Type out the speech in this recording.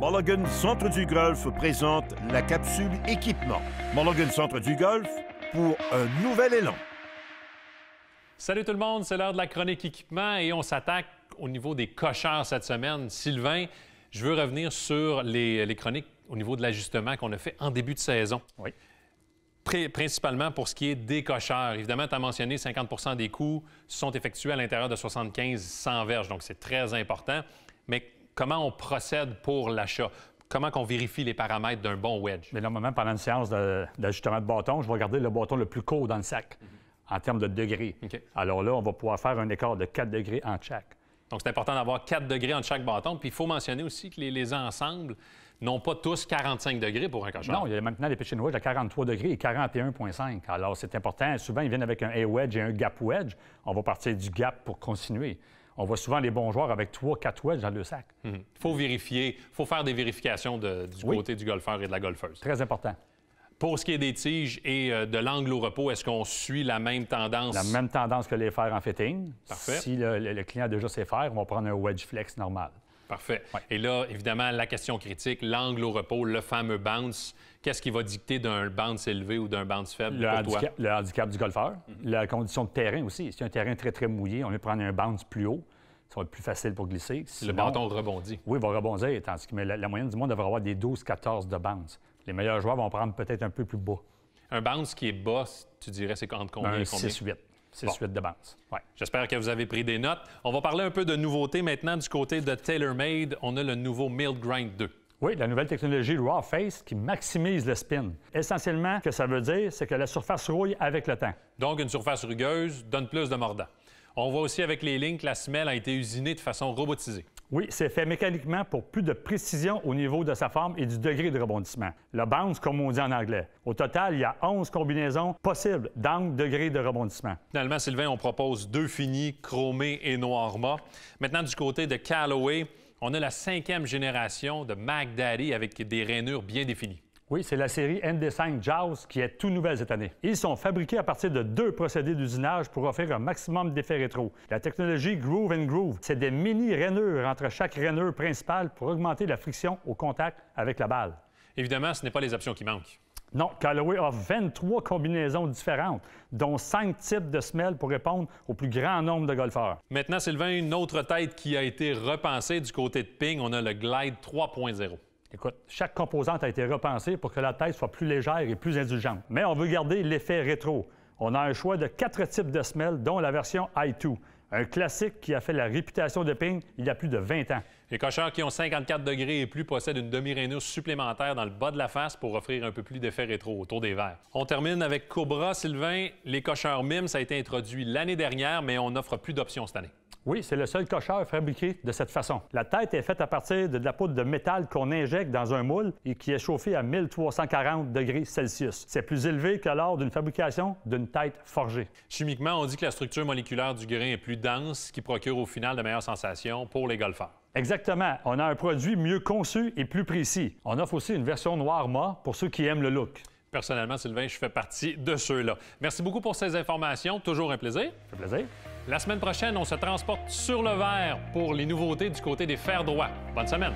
Mulligan Centre du Golf présente la capsule équipement. Mulligan Centre du Golf pour un nouvel élan. Salut tout le monde, c'est l'heure de la chronique équipement et on s'attaque au niveau des cocheurs cette semaine. Sylvain, je veux revenir sur les chroniques au niveau de l'ajustement qu'on a fait en début de saison. Oui. Principalement pour ce qui est des cocheurs. Évidemment, tu as mentionné 50 des coûts sont effectués à l'intérieur de 75-100 verges, donc c'est très important. Mais comment on procède pour l'achat? Comment on vérifie les paramètres d'un bon wedge? Mais normalement, pendant une séance d'ajustement de bâton, je vais regarder le bâton le plus court dans le sac en termes de degrés. OK. Alors là, on va pouvoir faire un écart de 4 degrés entre chaque. Donc, c'est important d'avoir 4 degrés entre chaque bâton. Puis, il faut mentionner aussi que les ensembles n'ont pas tous 45 degrés pour un cocheur. Non, il y a maintenant des pitching wedge à 43 degrés et 41,5. Alors, c'est important. Souvent, ils viennent avec un A-wedge et un gap wedge. On va partir du gap pour continuer. On voit souvent les bons joueurs avec 3-4 wedges dans le sac. Il faut vérifier, il faut faire des vérifications du côté du golfeur et de la golfeuse. Très important. Pour ce qui est des tiges et de l'angle au repos, est-ce qu'on suit la même tendance? La même tendance que les fers en fitting. Parfait. Si le client a déjà ses fers, on va prendre un wedge flex normal. Parfait. Ouais. Et là, évidemment, la question critique, l'angle au repos, le fameux bounce. Qu'est-ce qui va dicter d'un bounce élevé ou d'un bounce faible pour toi? Le handicap du golfeur. La condition de terrain aussi. Si un terrain très, très mouillé, on va prendre un bounce plus haut. Ça va être plus facile pour glisser. Sinon, Le bâton rebondit. Oui, il va rebondir. Tandis que la moyenne du monde devrait avoir des 12-14 de bounce. Les meilleurs joueurs vont prendre peut-être un peu plus bas. Un bounce qui est bas, tu dirais, c'est entre combien Un et combien? 6-8. 6-8 de bounce. Ouais. J'espère que vous avez pris des notes. On va parler un peu de nouveautés maintenant du côté de TaylorMade. On a le nouveau Milled Grind 2. Oui, la nouvelle technologie Raw Face qui maximise le spin. Essentiellement, ce que ça veut dire, c'est que la surface rouille avec le temps. Donc, une surface rugueuse donne plus de mordant. On voit aussi avec les lignes que la semelle a été usinée de façon robotisée. Oui, c'est fait mécaniquement pour plus de précision au niveau de sa forme et du degré de rebondissement. Le bounce, comme on dit en anglais. Au total, il y a 11 combinaisons possibles d'angle, degré de rebondissement. Finalement, Sylvain, on propose 2 finis, chromé et noir mat. Maintenant, du côté de Callaway, on a la 5e génération de Mac Daddy avec des rainures bien définies. Oui, c'est la série N-Design Jaws qui est tout nouvelle cette année. Ils sont fabriqués à partir de 2 procédés d'usinage pour offrir un maximum d'effets rétro. La technologie Groove & Groove, c'est des mini-rainures entre chaque rainure principale pour augmenter la friction au contact avec la balle. Évidemment, ce n'est pas les options qui manquent. Non, Callaway offre 23 combinaisons différentes, dont 5 types de semelles pour répondre au plus grand nombre de golfeurs. Maintenant, Sylvain, une autre tête qui a été repensée du côté de Ping, on a le Glide 3.0. Écoute, chaque composante a été repensée pour que la tête soit plus légère et plus indulgente. Mais on veut garder l'effet rétro. On a un choix de 4 types de semelles, dont la version i2, un classique qui a fait la réputation de Ping il y a plus de 20 ans. Les cocheurs qui ont 54 degrés et plus possèdent une demi-rainure supplémentaire dans le bas de la face pour offrir un peu plus d'effet rétro autour des verres. On termine avec Cobra, Sylvain. Les cocheurs MIM, ça a été introduit l'année dernière, mais on n'offre plus d'options cette année. Oui, c'est le seul cocheur fabriqué de cette façon. La tête est faite à partir de la poudre de métal qu'on injecte dans un moule et qui est chauffé à 1340 degrés Celsius. C'est plus élevé que lors d'une fabrication d'une tête forgée. Chimiquement, on dit que la structure moléculaire du grain est plus dense, ce qui procure au final de meilleures sensations pour les golfeurs. Exactement. On a un produit mieux conçu et plus précis. On offre aussi une version noir mat pour ceux qui aiment le look. Personnellement, Sylvain, je fais partie de ceux-là. Merci beaucoup pour ces informations. Toujours un plaisir. Ça fait plaisir. La semaine prochaine, on se transporte sur le verre pour les nouveautés du côté des fers droits. Bonne semaine!